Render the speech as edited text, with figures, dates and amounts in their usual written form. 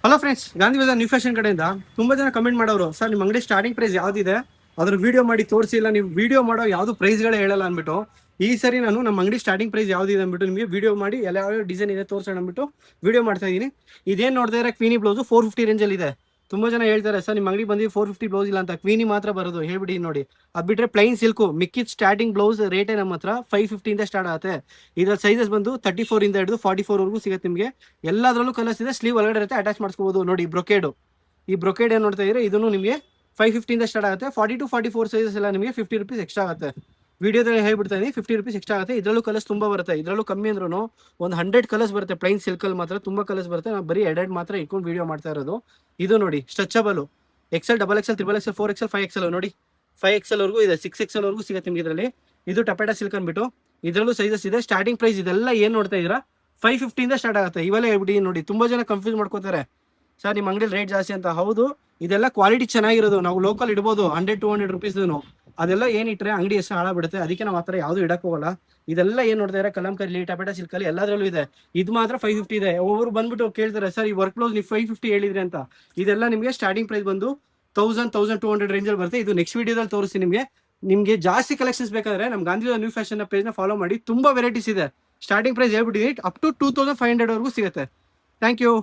Hello friends, Gandhi Bazaar new fashion ಕಡೆಯಿಂದ ತುಂಬಾ ಜನ ಕಮೆಂಟ್ ಮಾಡೋರು, ಸರ್ ನಿಮ್ಮ ಅಂಗಡಿ ಸ್ಟಾರ್ಟಿಂಗ್ ಪ್ರೈಸ್ ಯಾವ್ದಿದೆ ಅದ್ರ ವಿಡಿಯೋ ಮಾಡಿ ತೋರಿಸಿಲ್ಲ, ನೀವು ವಿಡಿಯೋ ಮಾಡೋ ಯಾವ್ದು ಪ್ರೈಸ್ಗಳೇ ಹೇಳಲ್ಲ ಅಂದ್ಬಿಟ್ಟು. ಈ ಸರಿ ನಾನು ನಮ್ಮ ಅಂಗಡಿ ಸ್ಟಾರ್ಟಿಂಗ್ ಪ್ರೈಸ್ ಯಾವ್ದಿದೆ ಅಂದ್ಬಿಟ್ಟು ನಿಮಗೆ ವಿಡಿಯೋ ಮಾಡಿ ಎಲ್ಲ ಯಾವ ಡಿಸೈನ್ ಇದೆ ತೋರಿಸೋಣ ಅಂದ್ಬಿಟ್ಟು ವಿಡಿಯೋ ಮಾಡ್ತಾ ಇದೀನಿ. ಇದೇನು ನೋಡ್ತಾ ಇದ್ರೆ ಕ್ವೀನಿ ಬ್ಲೌಸ್ 450 ರೇಂಜಲ್ಲಿ ಇದೆ. ತುಂಬಾ ಜನ ಹೇಳ್ತಾರೆ, ಸರ್ ನಿಮ್ಮ ಅಂಗಡಿ ಬಂದು 450 ಬ್ಲೌಸ್ ಇಲ್ಲ ಅಂತ, ಕ್ವೀನಿ ಮಾತ್ರ ಬರೋದು ಹೇಳ್ಬಿಡಿ ನೋಡಿ. ಅದ್ ಬಿಟ್ರೆ ಪ್ಲೈನ್ ಸಿಲ್ಕು ಮಿಕ್ಕಿದ್ ಸ್ಟಾರ್ಟಿಂಗ್ ಬ್ಲೌಸ್ ರೇಟೇ ನಮ್ಮ ಹತ್ರ 550 ಇಂದ ಸ್ಟಾರ್ಟ್ ಆಗುತ್ತೆ. ಇದ್ರ ಸೈಜಸ್ ಬಂದು 34 ಇಂದ ಹಿಡಿದು 44 ವರೆಗೂ ಸಿಗುತ್ತೆ ನಿಮಗೆ. ಎಲ್ಲದರಲ್ಲೂ ಕಲರ್ಸ್ ಇದೆ, ಸ್ಲೀವ್ ಒಳಗಡೆ ಇರುತ್ತೆ, ಅಟ್ಯಾಚ್ ಮಾಡಿಸ್ಕೋಬಹುದು. ನೋಡಿ ಬ್ರೊಕೇಡು, ಈ ಬ್ರೊಕೇಡ್ ಏನು ನೋಡ್ತಾ ಇದ್ರೆ ಇದನ್ನು ನಿಮಗೆ 550 ಇಂದ ಸ್ಟಾರ್ಟ್ ಆಗುತ್ತೆ. 40 to 44 ಸೈಜಸ್ ಎಲ್ಲ ನಿಮಗೆ 50 ರುಪೀಸ್ ಎಕ್ಸ್ಟ್ರಾ ಆಗುತ್ತೆ. ವಿಡಿಯೋದಲ್ಲಿ ಹೇಳ್ಬಿಡ್ತಾ ಇದೀನಿ, 50 ರುಪೀಸ್ ಎಕ್ಸ್ಟ್ರಾ ಆಗುತ್ತೆ. ಇದರಲ್ಲೂ ಕಲರ್ಸ್ ತುಂಬಾ ಬರುತ್ತೆ, ಇದರಲ್ಲೂ ಕಮ್ಮಿ ಅಂದ್ರೂ ಒಂದು 100 ಕಲರ್ಸ್ ಬರುತ್ತೆ. ಪ್ಲೈನ್ ಸಿಲ್ಕಲ್ಲಿ ಮಾತ್ರ ತುಂಬಾ ಕಲರ್ಸ್ ಬರುತ್ತೆ. ನಾನು ಬರೀ ಎರಡೆರಡು ಮಾತ್ರ ಇಟ್ಕೊಂಡು ವಿಡಿಯೋ ಮಾಡ್ತಾ ಇರೋದು. ಇದು ನೋಡಿ stretchable XL, XXL, XXL, 4XL, 5XL ನೋಡಿ, 5XL ವರೆಗೂ ಇದೆ, 6XL ವರೆಗೂ ಸಿಗುತ್ತೆ ನಿಮಗೆ ಇದರಲ್ಲಿ. ಇದು ಟಪೇಟಾ ಸಿಲ್ಕ್ ಅಂದ್ಬಿಟ್ಟು ಇದರಲ್ಲೂ ಸೈಜಸ್ ಇದೆ. ಸ್ಟಾರ್ಟಿಂಗ್ ಪ್ರೈಸ್ ಇದೆಲ್ಲ ಏನ್ ನೋಡ್ತಾ ಇದೀರಾ 550 ಇಂದ ಸ್ಟಾರ್ಟ್ ಆಗುತ್ತೆ. ಇವೆಲ್ಲ ಹೇಳ್ಬಿಡಿ ನೋಡಿ, ತುಂಬಾ ಜನ ಕನ್ಫ್ಯೂಸ್ ಮಾಡ್ಕೋತಾರೆ, ಸರ್ ನಿಮ್ಮ ಅಂಗಡಿ ರೇಟ್ ಜಾಸ್ತಿ ಅಂತ. ಹೌದು, ಇದೆಲ್ಲ ಕ್ವಾಲಿಟಿ ಚೆನ್ನಾಗಿರೋದು, ನಾವು ಲೋಕಲ್ ಇಡ್ಬೋದು 100-200 ರುಪೀಸ್. ಅದೆಲ್ಲ ಏನಿಟ್ರೆ ಅಂಗಡಿ ಎಷ್ಟು ಹಾಳಾಗ್ಬಿಡುತ್ತೆ, ಅದಕ್ಕೆ ನಾವು ಆತರ ಯಾವ್ದು ಇಡಕ್ ಹೋಗಲ್ಲ. ಇದೆಲ್ಲ ಏನ್ ನೋಡ್ತಾ ಇದ್ರೆ ಕಲಂಕರಿ, ಟಪೇಟಾ ಸಿಲ್ಕ್ ಅಲ್ಲಿ ಎಲ್ಲದರಲ್ಲೂ ಇದೆ. ಇದು ಮಾತ್ರ 550 ಇದೆ. ಒಬ್ಬರು ಬಂದ್ಬಿಟ್ಟು ಕೇಳ್ತಾರೆ, ಸರ್ ಈ ವರ್ಕ್ ಬ್ಲೌಸ್ ನೀವು 550 ಹೇಳಿದ್ರಿ ಅಂತ. ಇದೆಲ್ಲ ನಿಮಗೆ ಸ್ಟಾರ್ಟಿಂಗ್ ಪ್ರೈಸ್ ಬಂದು 1000-1200 ರೇಂಜಲ್ಲಿ ಬರುತ್ತೆ. ಇದು ನೆಕ್ಸ್ಟ್ ವಿಡಿಯೋದಲ್ಲಿ ತೋರಿಸ್ತೀನಿ ನಿಮಗೆ. ನಿಮಗೆ ಜಾಸ್ತಿ ಕಲೆಕ್ಷನ್ಸ್ ಬೇಕಾದ್ರೆ ನಮ್ಮ ಗಾಂಧಿ ನ್ಯೂ ಫ್ಯಾಷನ್ ಪೇಜ್ ನ ಫಾಲೋ ಮಾಡಿ, ತುಂಬಾ ವೆರೈಟೀಸ್ ಇದೆ. ಸ್ಟಾರ್ಟಿಂಗ್ ಪ್ರೈಸ್ ಹೇಳ್ಬಿಟ್ಟಿದ್ದೀನಿ, ಅಪ್ ಟು 2500 ವರೆಗೂ ಸಿಗುತ್ತೆ. Thank you.